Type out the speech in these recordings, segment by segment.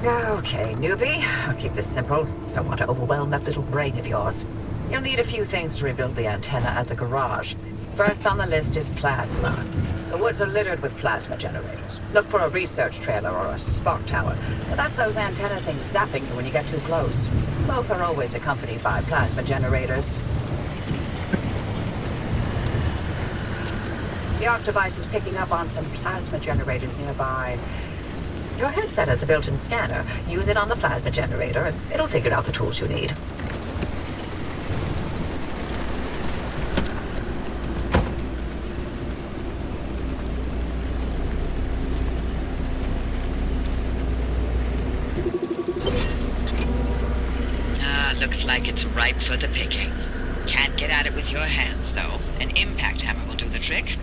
Okay, newbie. I'll keep this simple. Don't want to overwhelm that little brain of yours. You'll need a few things to rebuild the antenna at the garage. First on the list is plasma. The woods are littered with plasma generators. Look for a research trailer or a spark tower. That's those antenna things zapping you when you get too close. Both are always accompanied by plasma generators. The Arc device is picking up on some plasma generators nearby. Your headset has a built-in scanner. Use it on the plasma generator, and it'll figure out the tools you need. Looks like it's ripe for the picking. Can't get at it with your hands, though. An impact hammer will do the trick.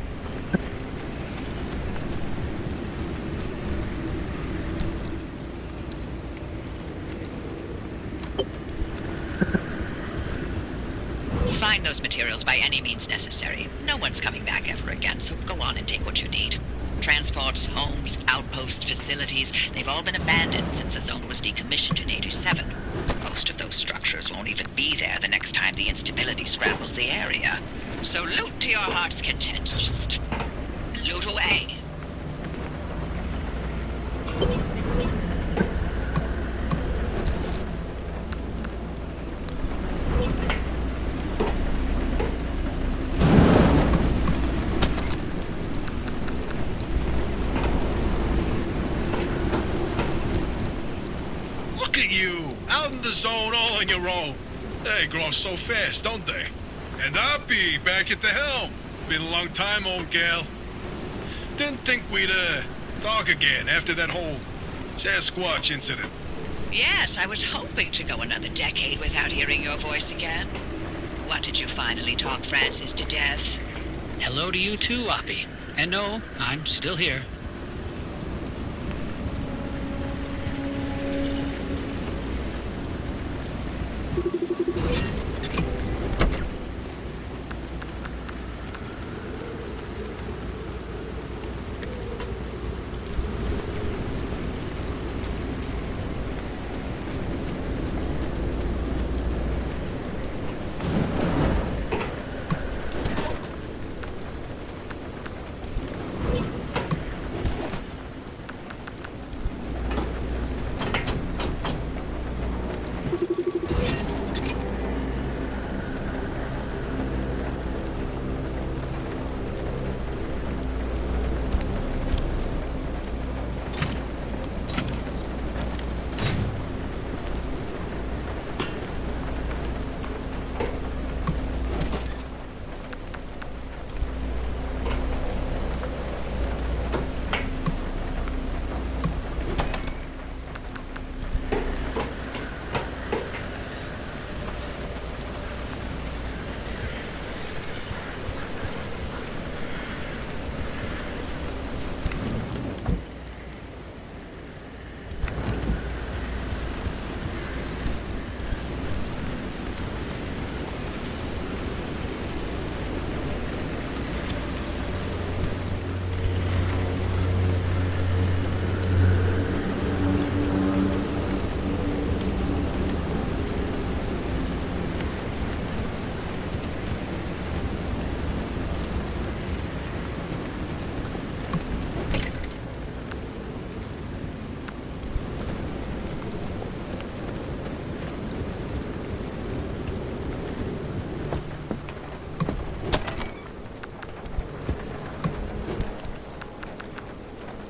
Find those materials by any means necessary. No one's coming back ever again, so go on and take what you need. Transports, homes, outposts, facilities, they've all been abandoned since the zone was decommissioned in '87. Most of those structures won't even be there the next time the instability scrambles the area. So loot to your heart's content. Just loot away. Look at you, out in the zone all on your own. They grow so fast, don't they? And I'll be back at the helm. Been a long time, old gal. Didn't think we'd, talk again after that whole Sasquatch incident. Yes, I was hoping to go another decade without hearing your voice again. What, did you finally talk Francis to death? Hello to you too, Oppie. And no, I'm still here.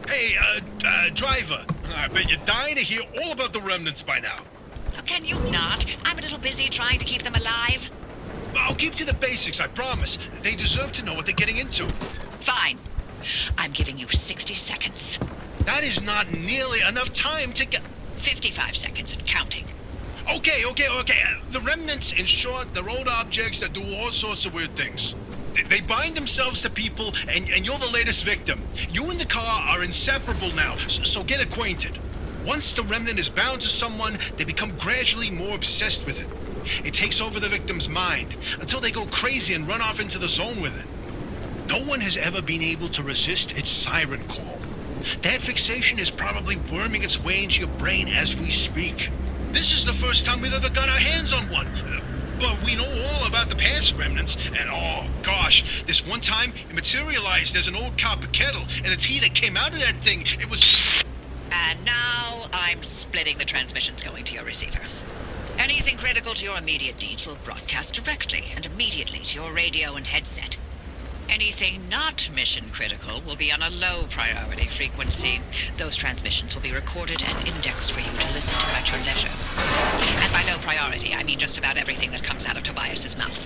Hey, driver, I bet you're dying to hear all about the remnants by now. How can you not? I'm a little busy trying to keep them alive. I'll keep to the basics, I promise. They deserve to know what they're getting into. Fine. I'm giving you 60 seconds. That is not nearly enough time to get... 55 seconds and counting. Okay. The remnants, in short, they're old objects that do all sorts of weird things. They bind themselves to people, and you're the latest victim. You and the car are inseparable now, so get acquainted. Once the remnant is bound to someone, they become gradually more obsessed with it. It takes over the victim's mind, until they go crazy and run off into the zone with it. No one has ever been able to resist its siren call. That fixation is probably worming its way into your brain as we speak. This is the first time we've ever got our hands on one. But we know all about the past remnants, and oh gosh, this one time it materialized as an old copper kettle, and the tea that came out of that thing, it was... And now I'm splitting the transmissions going to your receiver. Anything critical to your immediate needs will broadcast directly and immediately to your radio and headset. Anything not mission critical will be on a low priority frequency. Those transmissions will be recorded and indexed for you to listen to at your leisure. And by low priority, I mean just about everything that comes out of Tobias's mouth.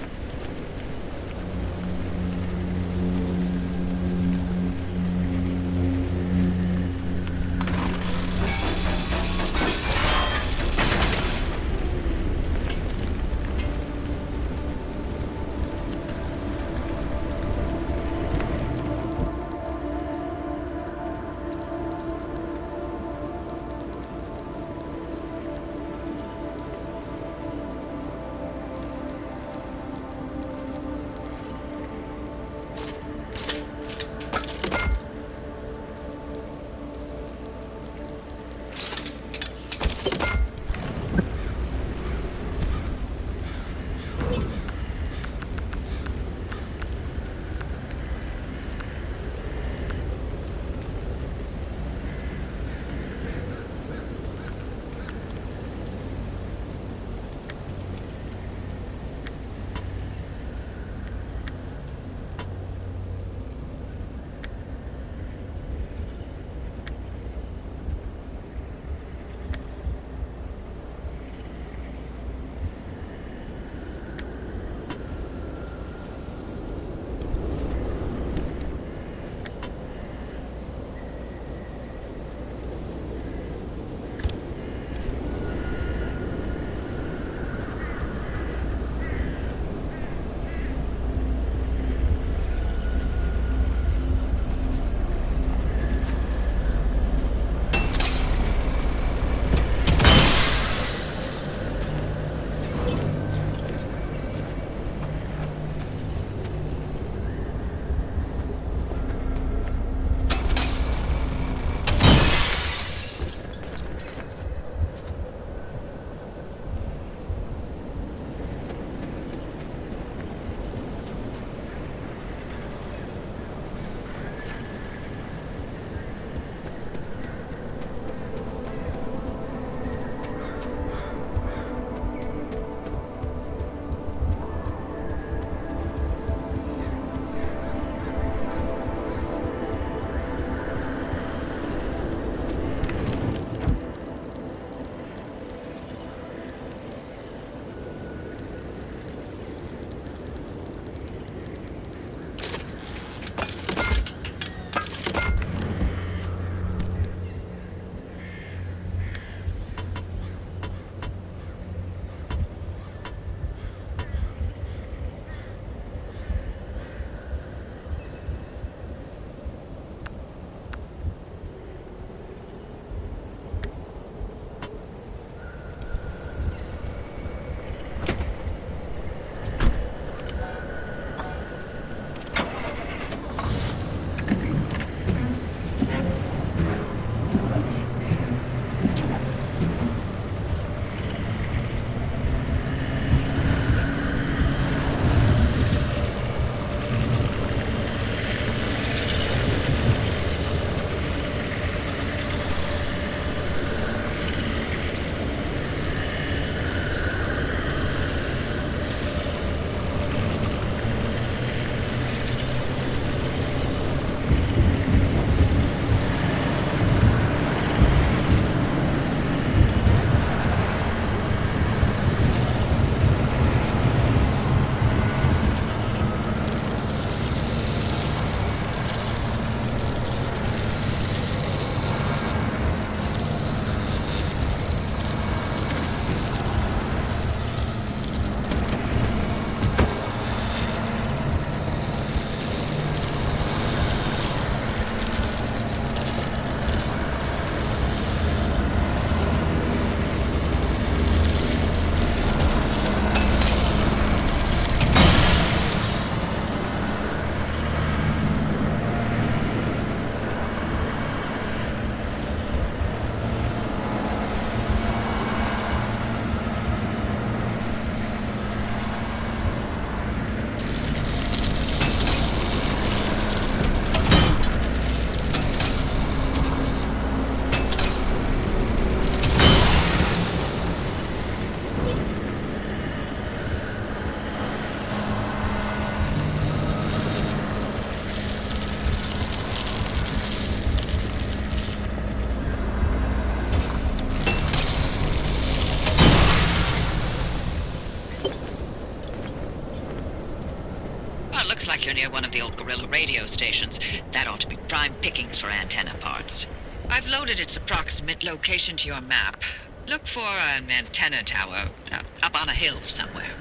like you're near one of the old Gorilla radio stations. That ought to be prime pickings for antenna parts. I've loaded its approximate location to your map. Look for an antenna tower up on a hill somewhere.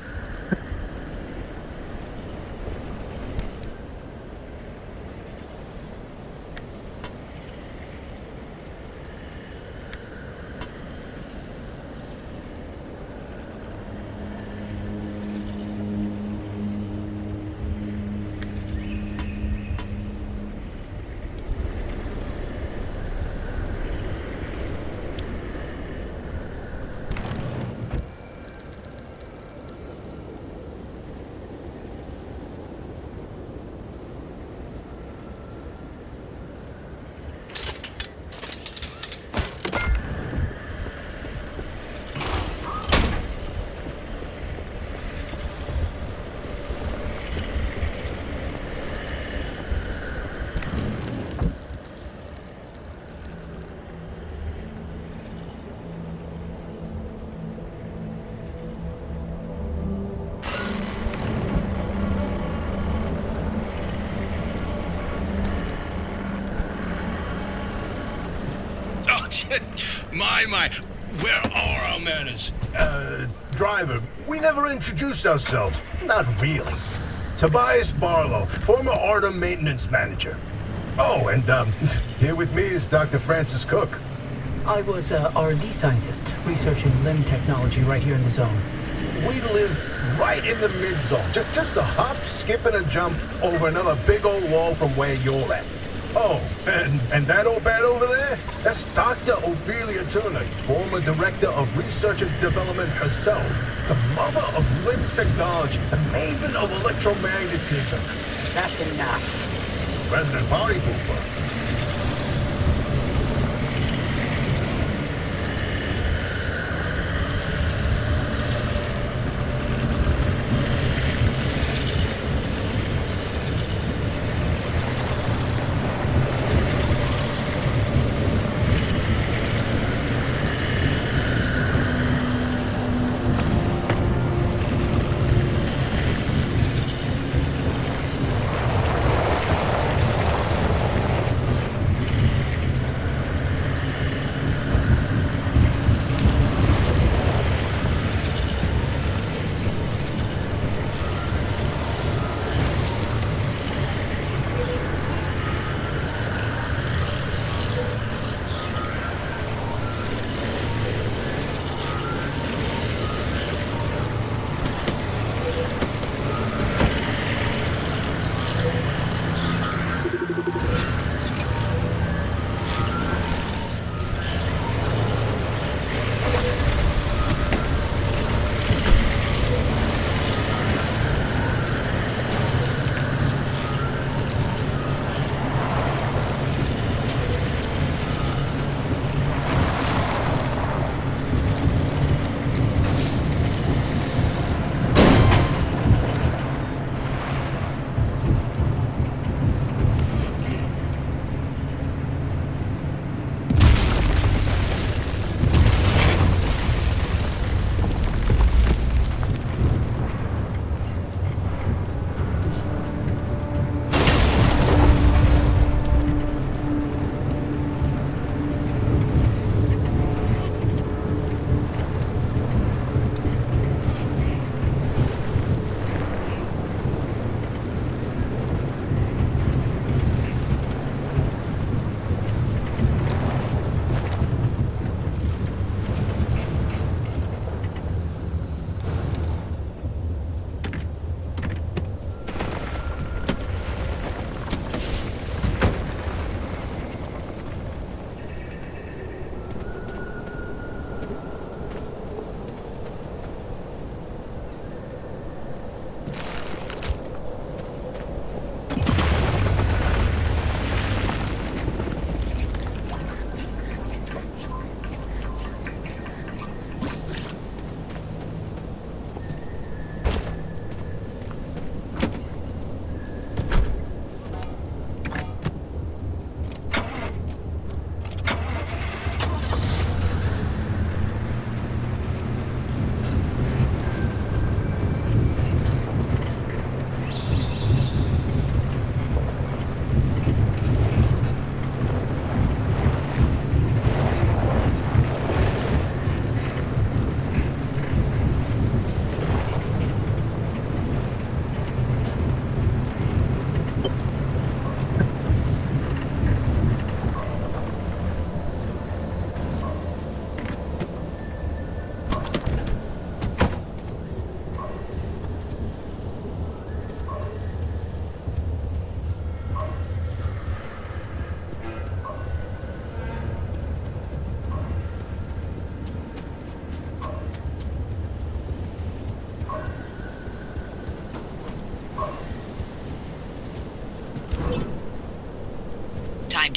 My, where are our manners? Driver, we never introduced ourselves. Not really. Tobias Barlow, former Artem maintenance manager. Oh, and, here with me is Dr. Francis Cook. I was a R&D scientist, researching limb technology right here in the zone. We live right in the mid-zone. Just a hop, skip, and a jump over another big old wall from where you're at. Oh, and that old bat over there? That's Dr. Ophelia Turner, former director of research and development herself. The mother of limb technology, the maven of electromagnetism. That's enough. Resident party pooper.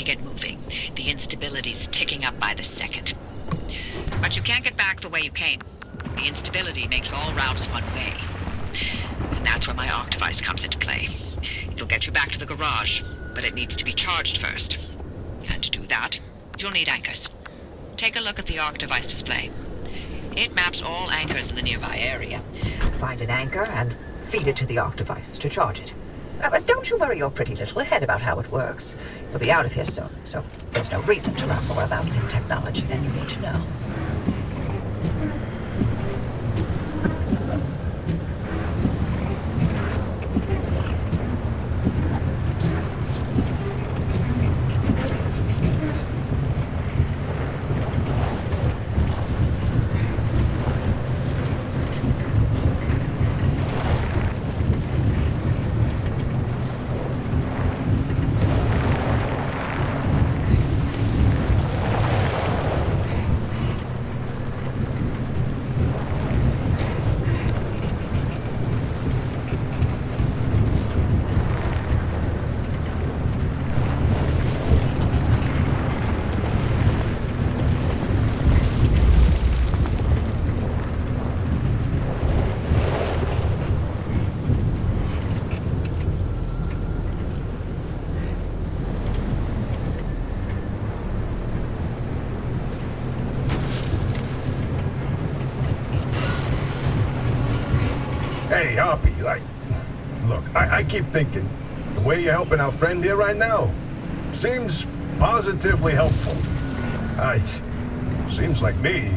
to get moving. The instability's ticking up by the second. But you can't get back the way you came. The instability makes all routes one way. And that's where my arc device comes into play. It'll get you back to the garage, but it needs to be charged first. And to do that, you'll need anchors. Take a look at the arc device display. It maps all anchors in the nearby area. Find an anchor and feed it to the arc device to charge it. But don't you worry your pretty little head about how it works. You'll be out of here soon, so there's no reason to learn more about new technology than you need to know. Hey, Hoppy, look, I keep thinking, the way you're helping our friend here right now seems positively helpful. Seems like me.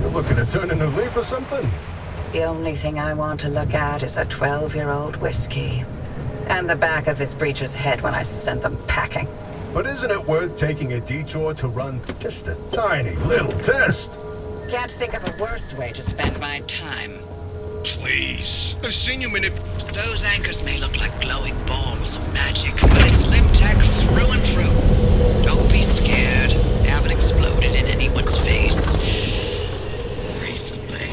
You're looking to turn a new leaf or something? The only thing I want to look at is a 12-year-old whiskey. And the back of this breacher's head when I send them packing. But isn't it worth taking a detour to run just a tiny little test? Can't think of a worse way to spend my time. Please. I've seen you Those anchors may look like glowing balls of magic, but it's Limtech through and through. Don't be scared. They haven't exploded in anyone's face. Recently.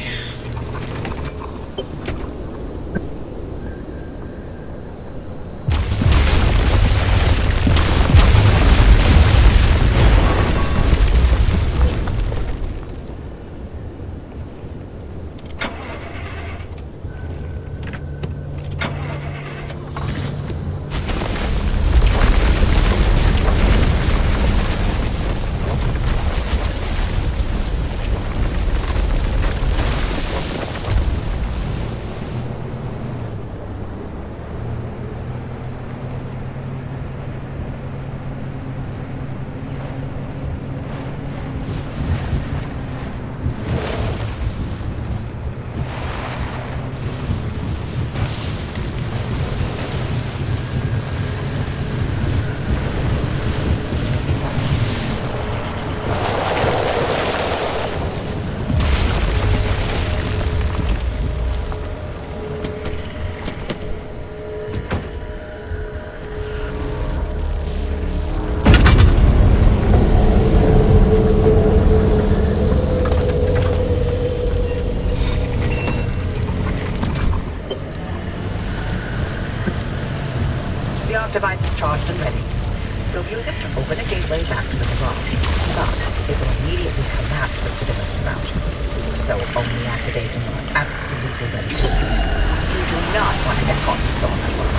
Device is charged and ready. You'll use it to open a gateway back to the garage, but it will immediately collapse the stability around you. So only activate when you're absolutely ready to. You do not want to get caught in the storm at work.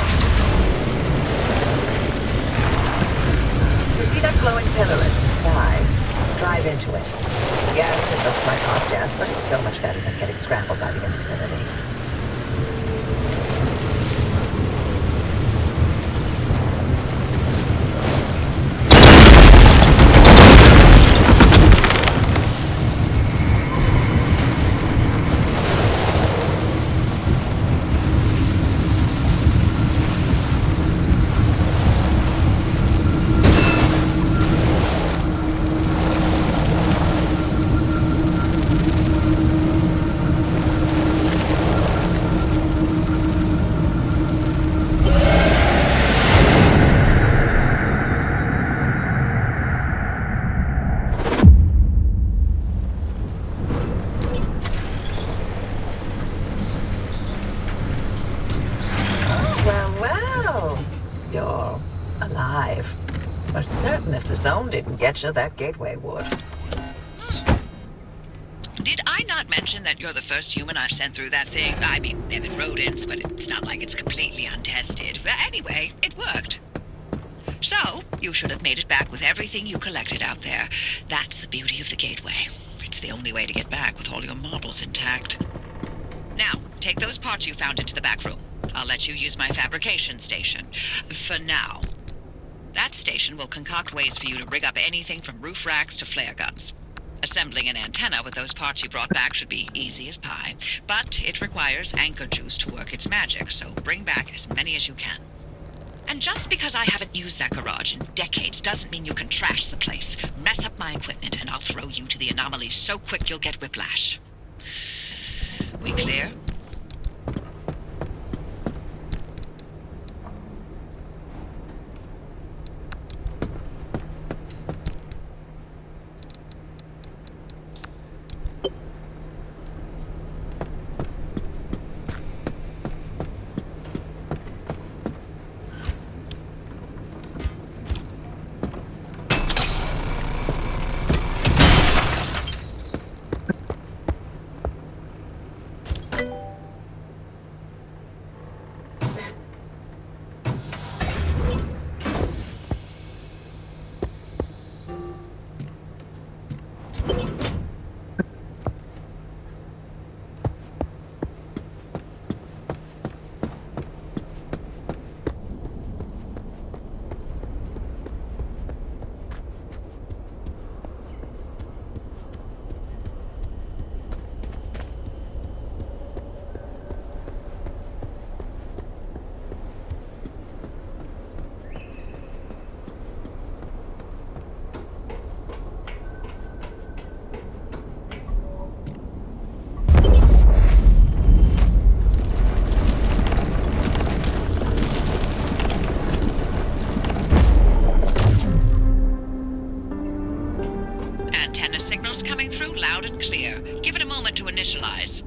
You see that glowing pillar in the sky? Drive into it. Yes, it looks like hot death, but it's so much better than getting scrambled by the instability. get you that gateway wood. Did I not mention that you're the first human I've sent through that thing? I mean, they've been rodents, but it's not like it's completely untested. But anyway, it worked. So, you should have made it back with everything you collected out there. That's the beauty of the gateway. It's the only way to get back with all your marbles intact. Now, take those parts you found into the back room. I'll let you use my fabrication station. For now. That station will concoct ways for you to rig up anything from roof racks to flare guns. Assembling an antenna with those parts you brought back should be easy as pie, but it requires anchor juice to work its magic, so bring back as many as you can. And just because I haven't used that garage in decades doesn't mean you can trash the place. Mess up my equipment and I'll throw you to the anomalies so quick you'll get whiplash. We clear? Signals coming through loud and clear. Give it a moment to initialize.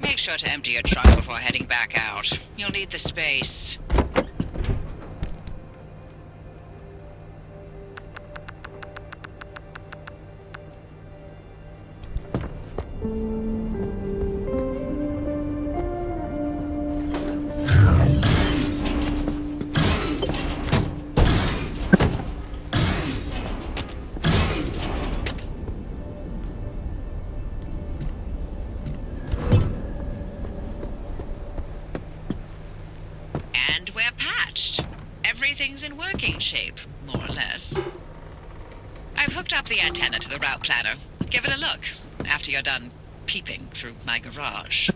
Make sure to empty your trunk before heading back out. You'll need the space. And we're patched. Everything's in working shape, more or less. I've hooked up the antenna to the route planner. Give it a look after you're done peeping through my garage.